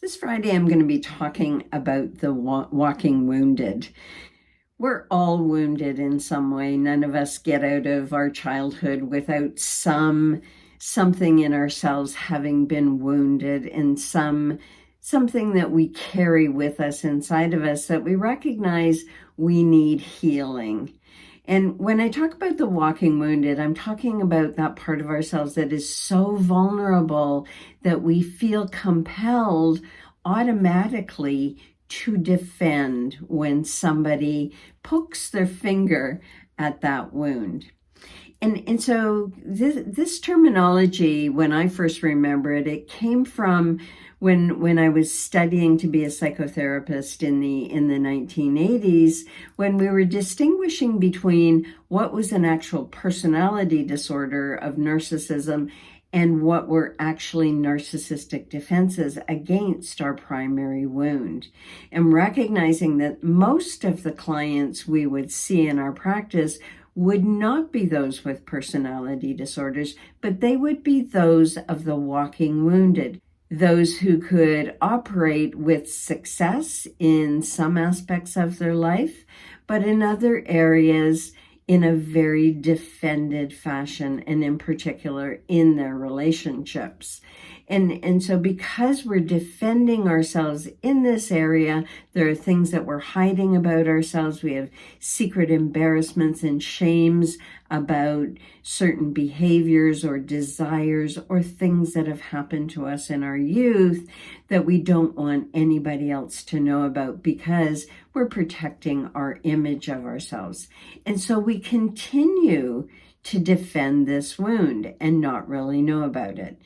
This Friday, I'm going to be talking about the walking wounded. We're all wounded in some way. None of us get out of our childhood without something in ourselves having been wounded, and something that we carry with us inside of us that we recognize we need healing. And when I talk about the walking wounded, I'm talking about that part of ourselves that is so vulnerable that we feel compelled automatically to defend when somebody pokes their finger at that wound. And so this terminology, when I first remember it, it came from when I was studying to be a psychotherapist in the 1980s, when we were distinguishing between what was an actual personality disorder of narcissism and what were actually narcissistic defenses against our primary wound. And recognizing that most of the clients we would see in our practice would not be those with personality disorders, but they would be those of the walking wounded, those who could operate with success in some aspects of their life, but in other areas in a very defended fashion, and in particular in their relationships. And so because we're defending ourselves in this area, there are things that we're hiding about ourselves. We have secret embarrassments and shames about certain behaviors or desires or things that have happened to us in our youth that we don't want anybody else to know about because we're protecting our image of ourselves. And so we continue to defend this wound and not really know about it.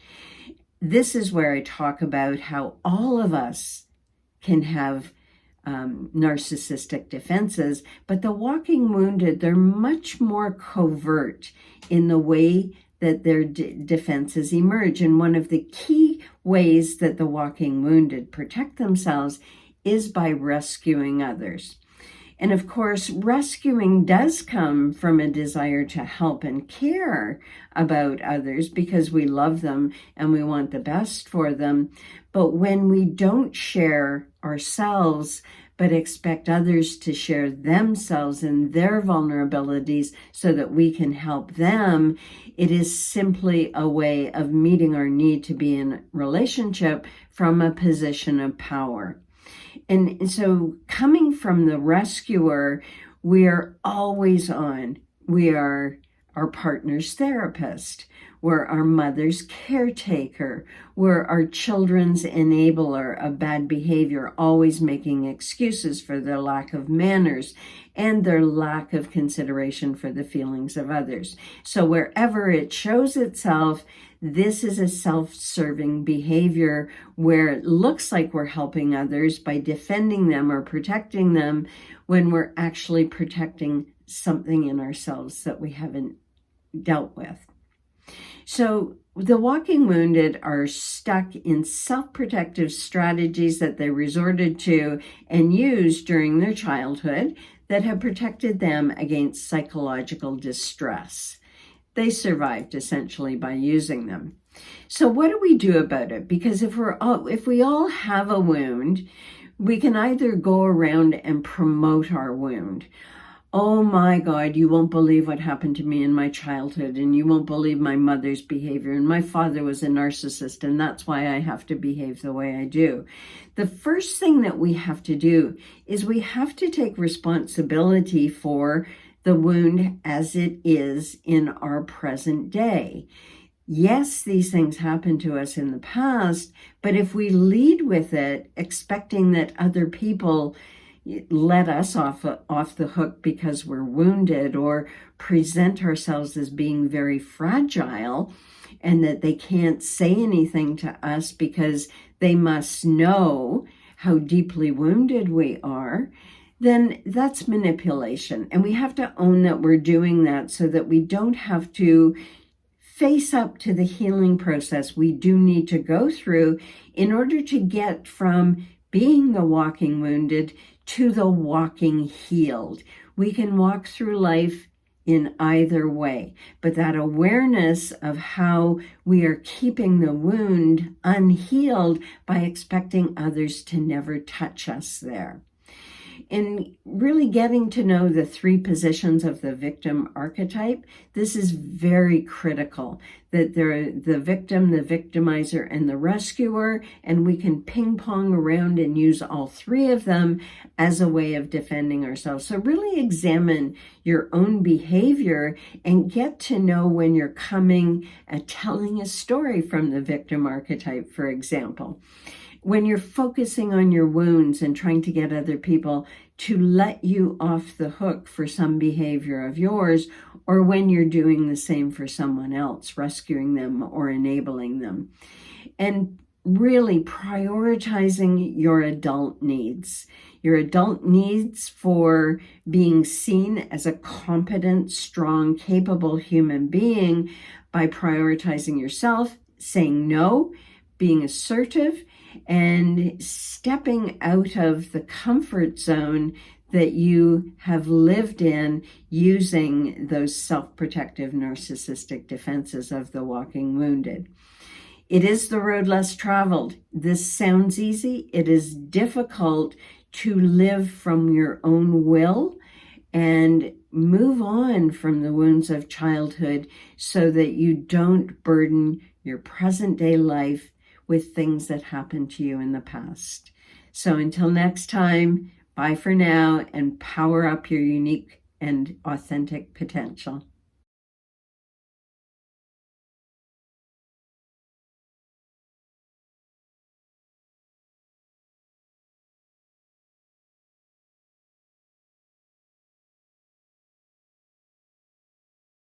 This is where I talk about how all of us can have narcissistic defenses, but the walking wounded, they're much more covert in the way that their defenses emerge. And one of the key ways that the walking wounded protect themselves is by rescuing others. And of course, rescuing does come from a desire to help and care about others because we love them and we want the best for them. But when we don't share ourselves, but expect others to share themselves and their vulnerabilities so that we can help them, it is simply a way of meeting our need to be in Relationship from a position of power. And so coming from the rescuer, we are always on. We are our partner's therapist. We're our mother's caretaker. We're our children's enabler of bad behavior, always making excuses for their lack of manners and their lack of consideration for the feelings of others. So wherever it shows itself, this is a self-serving behavior where it looks like we're helping others by defending them or protecting them when we're actually protecting something in ourselves that we haven't dealt with. So the walking wounded are stuck in self-protective strategies that they resorted to and used during their childhood that have protected them against psychological distress. They survived essentially by using them. So what do we do about it? Because if we all have a wound, we can either go around and promote our wound. Oh my God, you won't believe what happened to me in my childhood, and you won't believe my mother's behavior, and my father was a narcissist, and that's why I have to behave the way I do. The first thing that we have to do is we have to take responsibility for the wound as it is in our present day. Yes, these things happened to us in the past, but if we lead with it, expecting that other people let us off the hook because we're wounded, or present ourselves as being very fragile and that they can't say anything to us because they must know how deeply wounded we are, then that's manipulation. And we have to own that we're doing that so that we don't have to face up to the healing process we do need to go through in order to get from being the walking wounded to the walking healed. We can walk through life in either way. But that awareness of how we are keeping the wound unhealed by expecting others to never touch us there. In really getting to know the three positions of the victim archetype, this is very critical, that they're the victim, the victimizer, and the rescuer, and we can ping pong around and use all three of them as a way of defending ourselves. So really examine your own behavior and get to know when you're coming at telling a story from the victim archetype, for example. When you're focusing on your wounds and trying to get other people to let you off the hook for some behavior of yours, or when you're doing the same for someone else, rescuing them or enabling them. And really prioritizing your adult needs. Your adult needs for being seen as a competent, strong, capable human being by prioritizing yourself, saying no, being assertive, and stepping out of the comfort zone that you have lived in using those self-protective narcissistic defenses of the walking wounded. It is the road less traveled. This sounds easy. It is difficult to live from your own will and move on from the wounds of childhood so that you don't burden your present day life with things that happened to you in the past. So until next time, bye for now, and power up your unique and authentic potential.